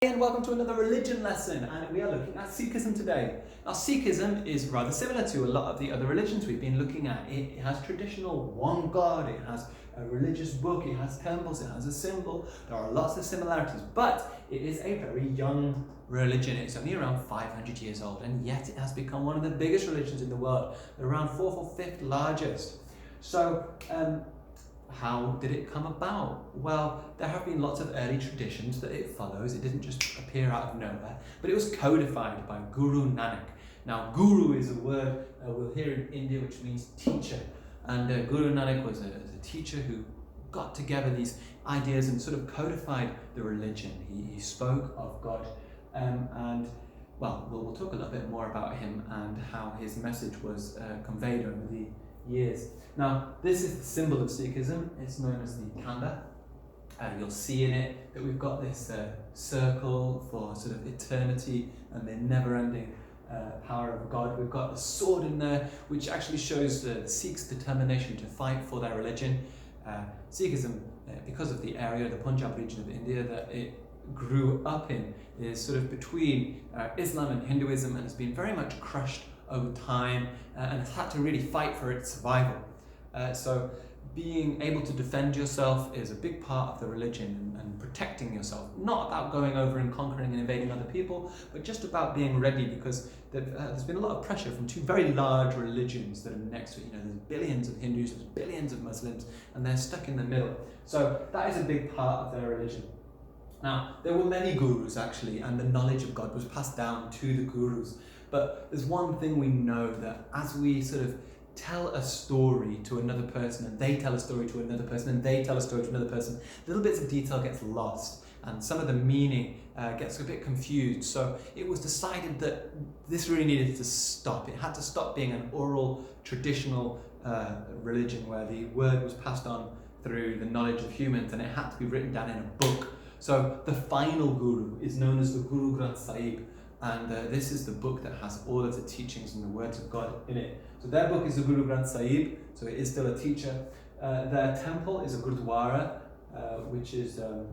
And welcome to another religion lesson, and we are looking at Sikhism today. Now, Sikhism is rather similar to a lot of the other religions we've been looking at. It has traditional one God, it has a religious book, it has temples, it has a symbol. There are lots of similarities, but it is a very young religion. It's only around 500 years old, and yet it has become one of the biggest religions in the world, around 4th or 5th largest. So, how did it come about? Well, there have been lots of early traditions that it follows. It didn't just appear out of nowhere, but it was codified by Guru Nanak. Now, guru is a word we'll hear in India which means teacher. And Guru Nanak was a teacher who got together these ideas and sort of codified the religion. He spoke of God and well, we'll talk a little bit more about him and how his message was conveyed over the years. Now, this is the symbol of Sikhism. It's known as the Khanda. You'll see in it that we've got this circle for sort of eternity and the never-ending power of God. We've got the sword in there, which actually shows the Sikhs' determination to fight for their religion. Sikhism, because of the area, the Punjab region of India that it grew up in, is sort of between Islam and Hinduism, and has been very much crushed over time and has had to really fight for its survival. So being able to defend yourself is a big part of the religion and protecting yourself. Not about going over and conquering and invading other people, but just about being ready, because there's been a lot of pressure from two very large religions that are next to it. You know, there's billions of Hindus, there's billions of Muslims, and they're stuck in the middle. So that is a big part of their religion. Now, there were many gurus actually, and the knowledge of God was passed down to the gurus. But there's one thing we know, that as we sort of tell a story to another person, and they tell a story to another person, and they tell a story to another person, little bits of detail gets lost, and some of the meaning gets a bit confused. So it was decided that this really needed to stop. It had to stop being an oral, traditional religion where the word was passed on through the knowledge of humans, and it had to be written down in a book. So the final guru is known as the Granth Sahib. And this is the book that has all of the teachings and the words of God in it. So their book is the Guru Granth Sahib, so it is still a teacher. Their temple is a Gurdwara, which is a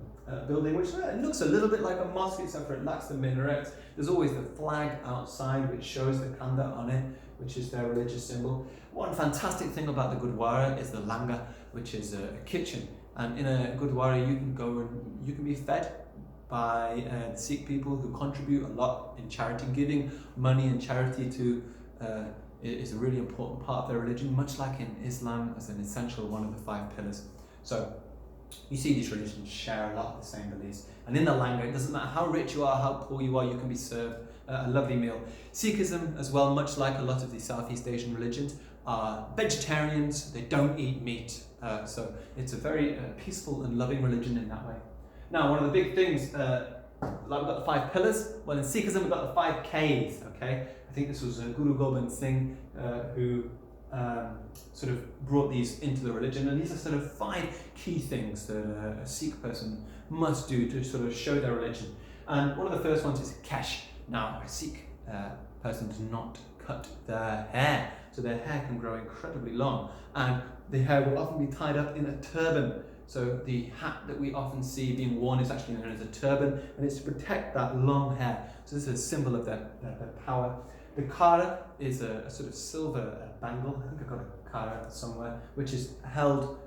building which looks a little bit like a mosque, except for it lacks the minarets. There's always the flag outside which shows the Khanda on it, which is their religious symbol. One fantastic thing about the Gurdwara is the langar, which is a kitchen. And in a Gurdwara you can go and you can be fed by Sikh people who contribute a lot in charity. Giving money and charity to is a really important part of their religion, much like in Islam as an essential one of the 5 pillars. So you see these religions share a lot of the same beliefs. And in the langar, it doesn't matter how rich you are, how poor you are, you can be served a lovely meal. Sikhism as well, much like a lot of the Southeast Asian religions, are vegetarians. They don't eat meat. So it's a very peaceful and loving religion in that way. Now, one of the big things, like we've got the 5 pillars. Well, in Sikhism we've got the 5 Ks, okay? I think this was Guru Gobind Singh who sort of brought these into the religion, and these are sort of 5 key things that a Sikh person must do to sort of show their religion. And one of the first ones is kesh. Now, a Sikh person does not cut their hair, so their hair can grow incredibly long, and the hair will often be tied up in a turban. So the hat that we often see being worn is actually known as a turban, and it's to protect that long hair. So this is a symbol of their power. The kara is a sort of silver bangle. I think I've got a kara somewhere, which is held,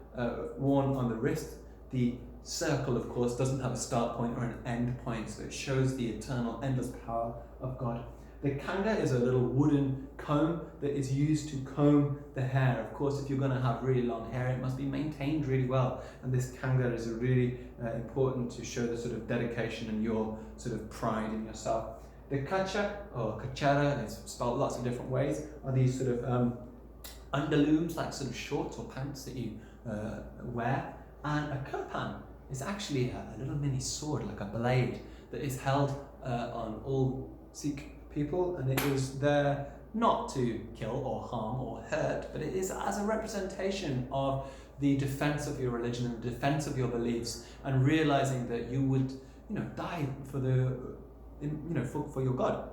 worn on the wrist. The circle, of course, doesn't have a start point or an end point, so it shows the eternal, endless power of God. The kanga is a little wooden comb that is used to comb the hair. Of course, if you're going to have really long hair, it must be maintained really well. And this kanga is really important to show the sort of dedication and your sort of pride in yourself. The kacha, or kachara, it's spelled lots of different ways, are these sort of underlooms, like sort of shorts or pants that you wear. And a kirpan is actually a little mini sword, like a blade, that is held on all Sikh people, and it is there not to kill or harm or hurt, but it is as a representation of the defense of your religion and the defense of your beliefs, and realizing that you would, die for for your God.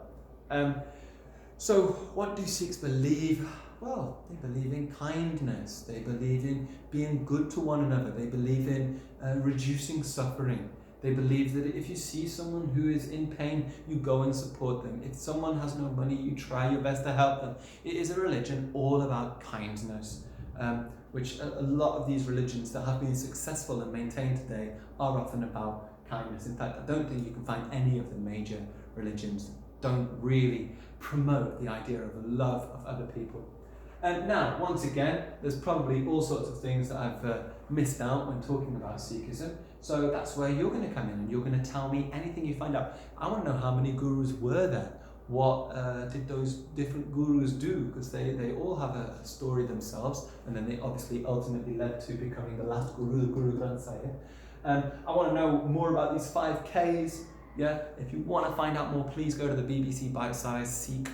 So what do Sikhs believe? Well, they believe in kindness, they believe in being good to one another, they believe in reducing suffering, They believe that if you see someone who is in pain, you go and support them. If someone has no money, you try your best to help them. It is a religion all about kindness, which a lot of these religions that have been successful and maintained today are often about kindness. In fact, I don't think you can find any of the major religions don't really promote the idea of love of other people. And now, once again, there's probably all sorts of things that I've missed out when talking about Sikhism. So that's where you're going to come in and you're going to tell me anything you find out. I want to know how many gurus were there. What did those different gurus do? Because they all have a story themselves, and then they obviously ultimately led to becoming the last guru, Guru Granth Sahib. I want to know more about these 5Ks. Yeah, if you want to find out more, please go to the BBC Bite Size Sikh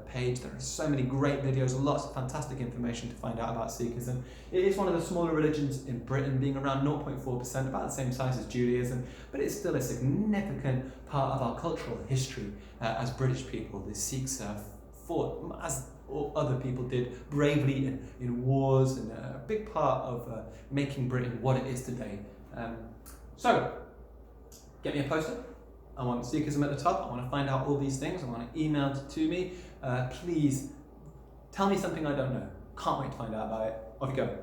page. There are so many great videos, lots of fantastic information to find out about Sikhism. It is one of the smaller religions in Britain, being around 0.4%, about the same size as Judaism, but it's still a significant part of our cultural history as British people. The Sikhs fought, as other people did, bravely in wars, and a big part of making Britain what it is today. So, get me a poster. I want Sikhism at the top. I want to find out all these things. I want it emailed to me. Please tell me something I don't know. Can't wait to find out about it. Off you go.